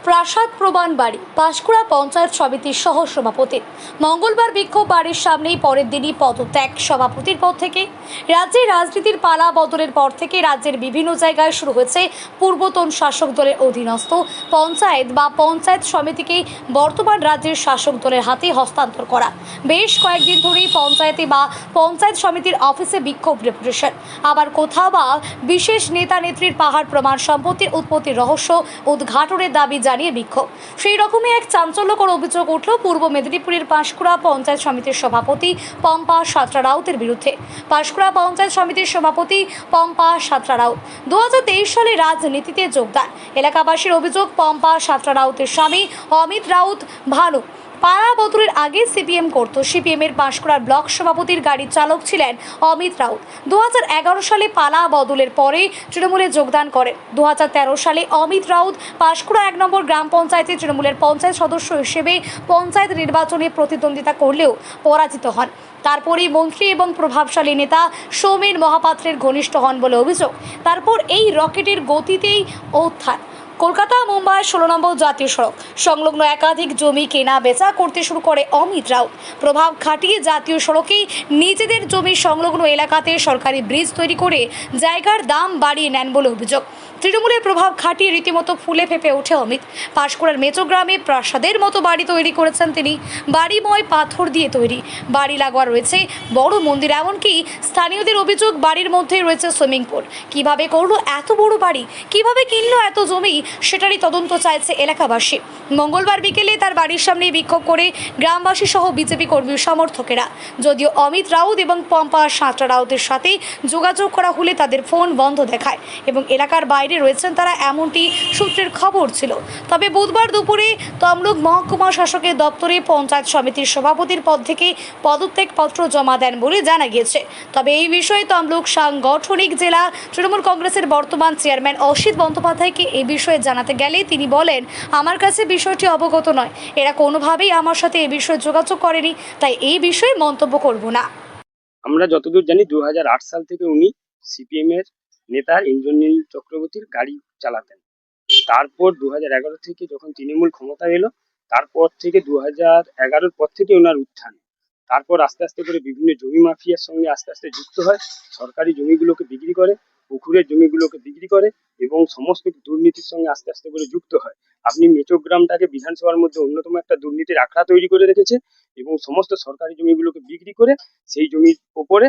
প্রাসাদ প্রমাণ বাড়ি পাঁশকুড়া পঞ্চায়েত সমিতির সহ সভাপতি মঙ্গলবার বিক্ষোভ বাড়ির সামনেই পরের দিনই পদত্যাগ সভাপতির পদ থেকে। রাজ্যের রাজনীতির পালা বদলের পর থেকে রাজ্যের বিভিন্ন জায়গায় শুরু হয়েছে পূর্বতন শাসক দলের অধীনস্থ পঞ্চায়েত বা পঞ্চায়েত সমিতিকে বর্তমান রাজ্যের শাসক দলের হাতে হস্তান্তর করা। বেশ কয়েকদিন ধরেই পঞ্চায়েতে বা পঞ্চায়েত সমিতির অফিসে বিক্ষোভ ডেপুটেশন, আবার কোথাও বা বিশেষ নেতা নেত্রীর পাহাড় প্রমাণ সম্পত্তির উৎপত্তির রহস্য উদ্ঘাটনের দাবি জানিয়ে বিক্ষোভ। সেই রকমই এক চাঞ্চল্যকর অভিযোগ উঠল পূর্ব মেদিনীপুরের পাঁশকুড়া পঞ্চায়েত সমিতির সভাপতি পম্পা সাঁতরা রাউতের বিরুদ্ধে। পাঁশকুড়া পঞ্চায়েত সমিতির সভাপতি পম্পা সাঁতরা রাউত 2023 সালে রাজনীতিতে যোগদান। এলাকাবাসীর অভিযোগ, পম্পা সাঁতরা রাউতের স্বামী অমিত রাউত ভানু পাড়া বদলের আগে সিপিএম করত। সিপিএমের পাঁশকুড়ার ব্লক সভাপতির গাড়ির চালক ছিলেন অমিত রাউত। 2011 সালে পালা বদলের পরে তৃণমূলে যোগদান করেন। 2013 সালে অমিত রাউত পাঁশকুড়া 1 নম্বর গ্রাম পঞ্চায়েতে তৃণমূলের পঞ্চায়েত সদস্য হিসেবে পঞ্চায়েত নির্বাচনে প্রতিদ্বন্দ্বিতা করলেও পরাজিত হন। তারপরেই মন্ত্রী এবং প্রভাবশালী নেতা সৌমেন মহাপাত্রের ঘনিষ্ঠ হন বলে অভিযোগ। তারপর এই রকেটের গতিতেই উত্থান। কলকাতা মুম্বাই 16 নম্বর জাতীয় সড়ক সংলগ্ন একাধিক জমি কেনা বেচা করতে শুরু করে অমিত রাউত। প্রভাব খাটিয়ে জাতীয় সড়কেই নিজেদের জমি সংলগ্ন এলাকাতে সরকারি ব্রিজ তৈরি করে জায়গার দাম বাড়িয়ে নেন বলে অভিযোগ। তৃণমূলের প্রভাব খাটিয়ে রীতিমতো ফুলে ফেঁপে ওঠে অমিত। পাঁশকুড়ার মেচো গ্রামে প্রাসাদের মতো বাড়ি তৈরি করেছেন তিনি। বাড়িময় পাথর দিয়ে তৈরি, বাড়ি লাগোয়া রয়েছে বড় মন্দির। এমনকি স্থানীয়দের অভিযোগ, বাড়ির মধ্যেই রয়েছে সুইমিং পুল। কিভাবে করলো এত বড় বাড়ি, কিভাবে কিনলো এত জমি, সেটারই তদন্ত চাইছে এলাকাবাসী। মঙ্গলবার বিকেলে তার বাড়ির সামনে বিক্ষোভ করে গ্রামবাসী সহ বিজেপি কর্মী সমর্থকেরা। যদিও অমিত রাউত এবং পম্পা সাঁতরা রাউতের সাথে যোগাযোগ করা হলে তাদের ফোন বন্ধ দেখায় এবং এলাকার বাইরে রয়েছেন তারা, এমনটি সূত্রের খবর ছিল। তবে বুধবার দুপুরে তমলুক মহকুমা শাসকের দপ্তরে পঞ্চায়েত সমিতির সভাপতির পদ থেকে পদত্যাগপত্র জমা দেন বলে জানা গিয়েছে। তবে এই বিষয়ে তমলুক সাংগঠনিক জেলা তৃণমূল কংগ্রেসের বর্তমান চেয়ারম্যান অসিত বন্দ্যোপাধ্যায়কে এই বিষয়ে জানাতে গেলে তিনি বলেন, আমার কাছে বিষয়টি অবগত নয়, এরা কোনোভাবেই আমার সাথে এই বিষয়ে যোগাযোগ করেনি, তাই এই বিষয়ে মন্তব্য করব না। আমরা যতদূর জানি 2008 সাল থেকে উনি সিপিএম এর নেতা ইন্দ্রনীল চক্রবর্তীর গাড়ি চালাতেন। তারপর 2011 থেকে যখন তৃণমূল ক্ষমতা এলো, তারপর থেকে 2011-র পর থেকে ওনার উত্থান। তারপর আস্তে আস্তে করে বিভিন্ন জমি মাফিয়ার সঙ্গে আস্তে আস্তে যুক্ত হয়, সরকারি জমিগুলোকে বিক্রি করে, পুকুরের জমিগুলোকে বিক্রি করে এবং সমস্ত দুর্নীতির সঙ্গে আস্তে আস্তে করে যুক্ত হয়। আপনি মেচোগ্রামটাকে বিধানসভার মধ্যে অন্যতম একটা দুর্নীতির আখড়া তৈরি করে রেখেছে এবং সমস্ত সরকারি জমিগুলোকে বিক্রি করে সেই জমির ওপরে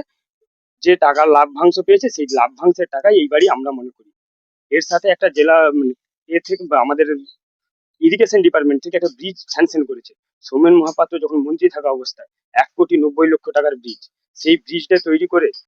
যে টাকা লাভ্যাংশ পেয়েছে, সেই লাভ্যাংশের টাকাই এই বাড়ি আমরা মনে করি। এর সাথে একটা জেলা এ থেকে বা আমাদের ইরিগেশন ডিপার্টমেন্ট থেকে একটা ব্রিজ স্যাংশন করেছে সৌমেন মহাপাত্র যখন মন্ত্রী থাকা অবস্থায়, 1,90,00,000 টাকার ব্রিজ। সেই ব্রিজটা তৈরি করে